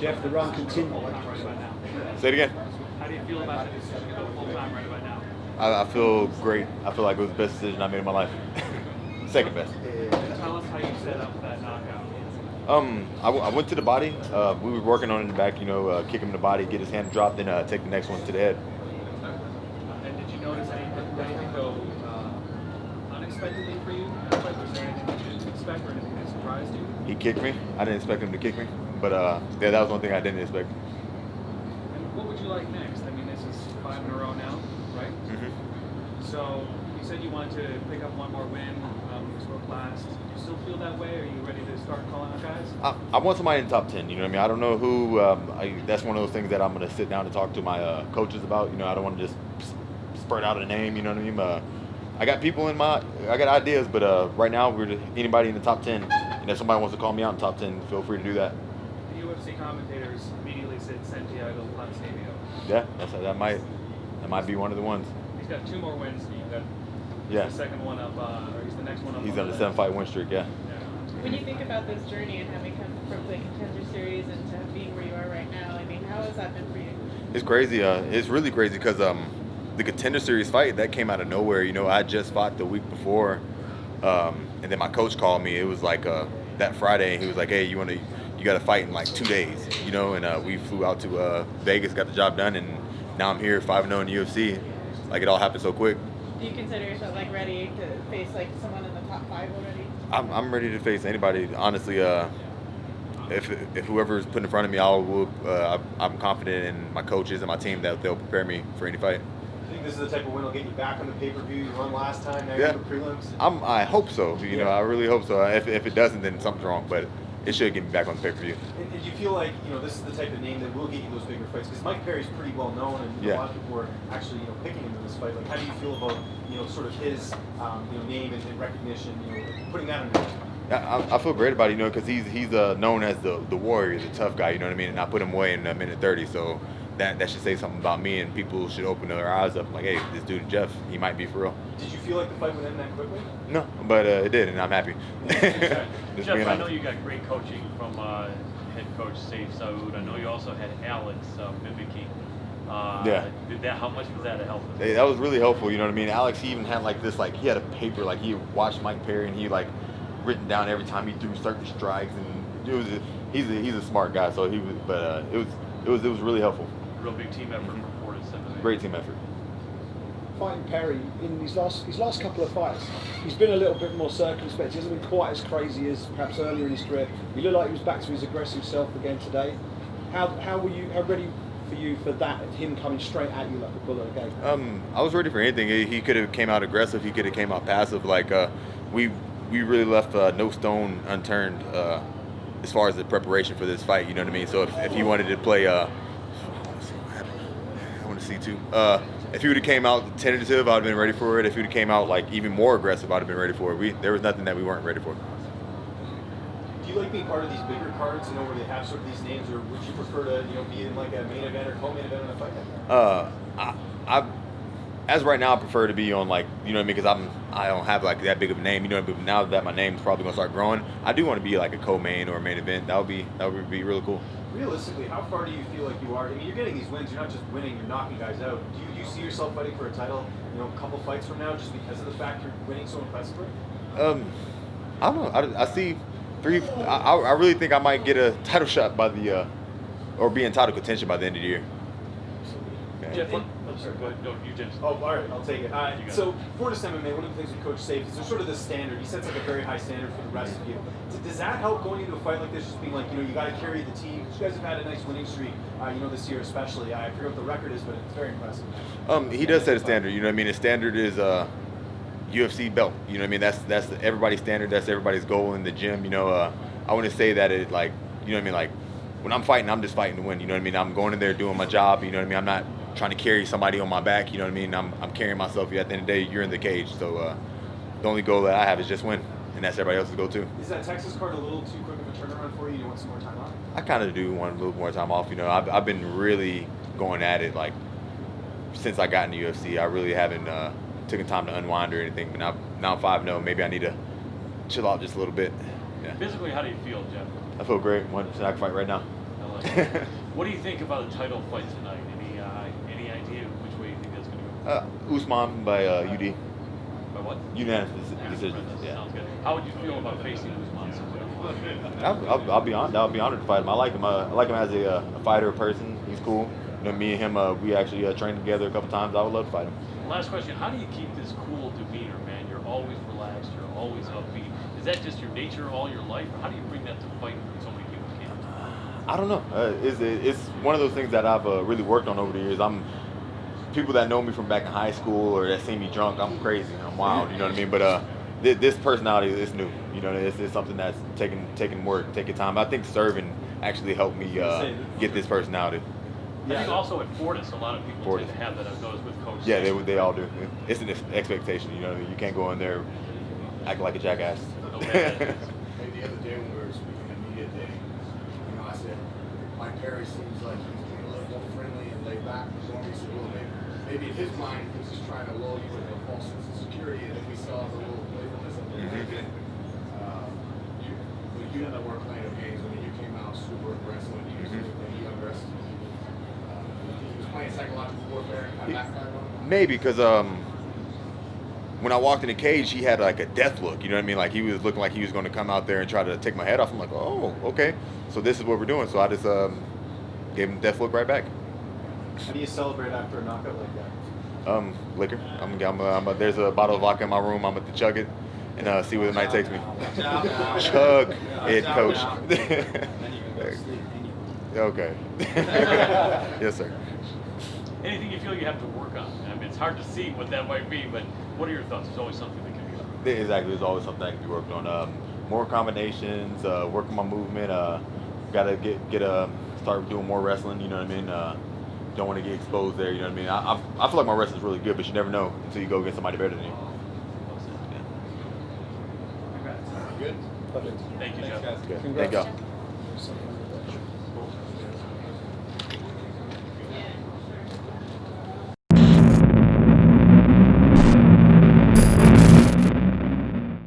Geoff, the run continues. Say it again. How do you feel about the decision to go full time right about now? I feel great. I feel like it was the best decision I made in my life. Second best. Tell us how you set up that knockout. I went to the body. We were working on it in the back, kick him in the body, get his hand dropped, then take the next one to the head. And did you notice anything go unexpectedly for you? Like, was there anything that you didn't expect or anything that surprised you? He kicked me. I didn't expect him to kick me, but yeah, that was one thing I didn't expect. And what would you like next? I mean, this is 5 in a row now, right? Mm-hmm. So you said you wanted to pick up one more win, spoke last. Do you still feel that way? Are you ready to start calling out guys? I want somebody in the top 10. You know what I mean? I don't know who. That's one of those things that I'm going to sit down and talk to my coaches about. I don't want to just spurt out a name. You know what I mean? I got people I got ideas, but right now we're just anybody in the top 10. And if somebody wants to call me out in top 10, feel free to do that. The UFC commentators immediately said Santiago Planstavio. Yeah, that might be one of the ones. He's got 2 more wins. Yeah. The second one up, or he's the next one up. He's on the 7-fight win streak. Yeah. When you think about this journey and having come from the Contender Series and to being where you are right now, I mean, how has that been for you? It's crazy. It's really crazy because the Contender Series fight that came out of nowhere. I just fought the week before, and then my coach called me. It was like that Friday, and he was like, "Hey, you got to fight in like 2 days," And we flew out to Vegas, got the job done, and now I'm here 5-0 in the UFC. Like it all happened so quick. Do you consider yourself like ready to face like someone in the top 5 already? I'm ready to face anybody. Honestly, if whoever's put in front of me, I'm confident in my coaches and my team that they'll prepare me for any fight. I think this is the type of win that'll get you back on the pay-per-view. You won last time, now you're in the prelims. I hope so. I really hope so. If it doesn't, then something's wrong. But it should get me back on the pay-per-view. And you feel like this is the type of name that will get you those bigger fights? Because Mike Perry's pretty well known, and a lot of people are actually picking him in this fight. Like, how do you feel about sort of his name and recognition? Putting that on your I feel great about it, because he's known as the warrior, the tough guy. You know what I mean? And I put him away in a minute 30, so that should say something about me, and people should open their eyes up. Like, hey, this dude Geoff, he might be for real. Did you feel like the fight would end that quickly? No, but it did, and I'm happy. Jeff, I know you got great coaching from head coach Saif Saud. I know you also had Alex mimicking. How much was that a help? Hey, that was really helpful. You know what I mean? Alex, he even had he had a paper, he watched Mike Perry, and he written down every time he threw certain strikes, and he's a smart guy. So he was, but it was really helpful. Real big team effort from 4 to 7. Great team effort. Fighting Perry in his last couple of fights, he's been a little bit more circumspect. He hasn't been quite as crazy as perhaps earlier in his career. He looked like he was back to his aggressive self again today. How ready for you for that? Him coming straight at you like a bullet again? I was ready for anything. He could have came out aggressive. He could have came out passive. We really left no stone unturned as far as the preparation for this fight. You know what I mean? So if he wanted to play, I want to see too. If he would have came out tentative, I'd have been ready for it. If he would have came out even more aggressive, I'd have been ready for it. There was nothing that we weren't ready for. Do you like being part of these bigger cards, where they have sort of these names, or would you prefer to, be in like a main event or co-main event in a fight like that? As right now, I prefer to be on you know what I mean, because I don't have that big of a name, But now that my name's probably gonna start growing, I do want to be a co-main or a main event. That would be really cool. Realistically, how far do you feel like you are? I mean, you're getting these wins. You're not just winning; you're knocking guys out. Do you see yourself fighting for a title, a couple fights from now, just because of the fact you're winning so impressively? I don't know. I see 3. I really think I might get a title shot by or be in title contention by the end of the year. Okay. Jeff, I'm sorry. Go, you, James. Oh, all right. I'll take it. So, Fortis MMA, one of the things with Coach Saif is there's sort of this standard. He sets a very high standard for the rest of you. Does that help going into a fight like this, just being you got to carry the team? You guys have had a nice winning streak, this year especially. I forget what the record is, but it's very impressive. He does set a standard. You know what I mean? His standard is UFC belt. You know what I mean? That's everybody's standard. That's everybody's goal in the gym. I wouldn't say that it you know what I mean? When I'm fighting, I'm just fighting to win. You know what I mean? I'm going in there doing my job. You know what I mean? I'm not trying to carry somebody on my back. You know what I mean? I'm carrying myself. At the end of the day, you're in the cage. So the only goal that I have is just win, and that's everybody else's goal too. Is that Texas card a little too quick of a turnaround for you? You want some more time off? I kind of do want a little more time off. I've been really going at it since I got in the UFC. I really haven't taken time to unwind or anything. But now I'm 5-0. Maybe I need to chill out just a little bit. Yeah. Physically, how do you feel, Jeff? I feel great. I can fight right now. I What do you think about the title fight tonight? Any idea which way you think that's going to go? Usman by UD. By what? Unanimous decision. Yeah. Sounds good. How would you feel about facing Usman? I'll be on. I'll be honored to fight him. I like him. I like him as a fighter, person. He's cool. You know, me and him, we actually trained together a couple times. I would love to fight him. Last question: how do you keep this cool demeanor, man? You're always relaxed. You're always upbeat. Is that just your nature all your life, or how do you bring that to fighting when so many people can't? I don't know. It's one of those things that I've really worked on over the years. People that know me from back in high school or that see me drunk, I'm crazy. I'm wild. You know what I mean? But this personality is new. You know, it's something that's taking work, taking time. I think serving actually helped me get this personality. I think also at Fortis, a lot of people tend to have that. I've noticed with coaches. Yeah, they all do. It's an expectation. You know, you can't go in there acting like a jackass. Okay. Hey, the other day when we were speaking at media day, I said, Mike Perry seems like he's being a little more friendly and laid back. Normally, he said, well, maybe in his mind, he was just trying to lull you into a false sense of security, and then we saw the little playfulness of the you and I weren't playing no games. I mean, you came out super aggressive and you underestimated. He was playing psychological warfare and kind of backfired on him. Maybe because when I walked in the cage, he had like a death look. You know what I mean? Like he was looking like he was going to come out there and try to take my head off. I'm like, oh, okay. So this is what we're doing. So I just gave him a death look right back. How do you celebrate after a knockout like that? Liquor. There's a bottle of vodka in my room. I'm going to chug it and see where the night takes me. Chug it, coach. Okay. Yes, sir. Anything you feel you have to work on? I mean, it's hard to see what that might be, but what are your thoughts? There's always something that can be done. Exactly. There's always something that can be worked on. More combinations, working my movement. Gotta start doing more wrestling. You know what I mean? Don't want to get exposed there. You know what I mean? I feel like my wrestling's really good, but you never know until you go against somebody better than you. Congrats. Good. Perfect. Thank you, Thanks, Geoff. guys. Okay. Congrats. Thank y'all.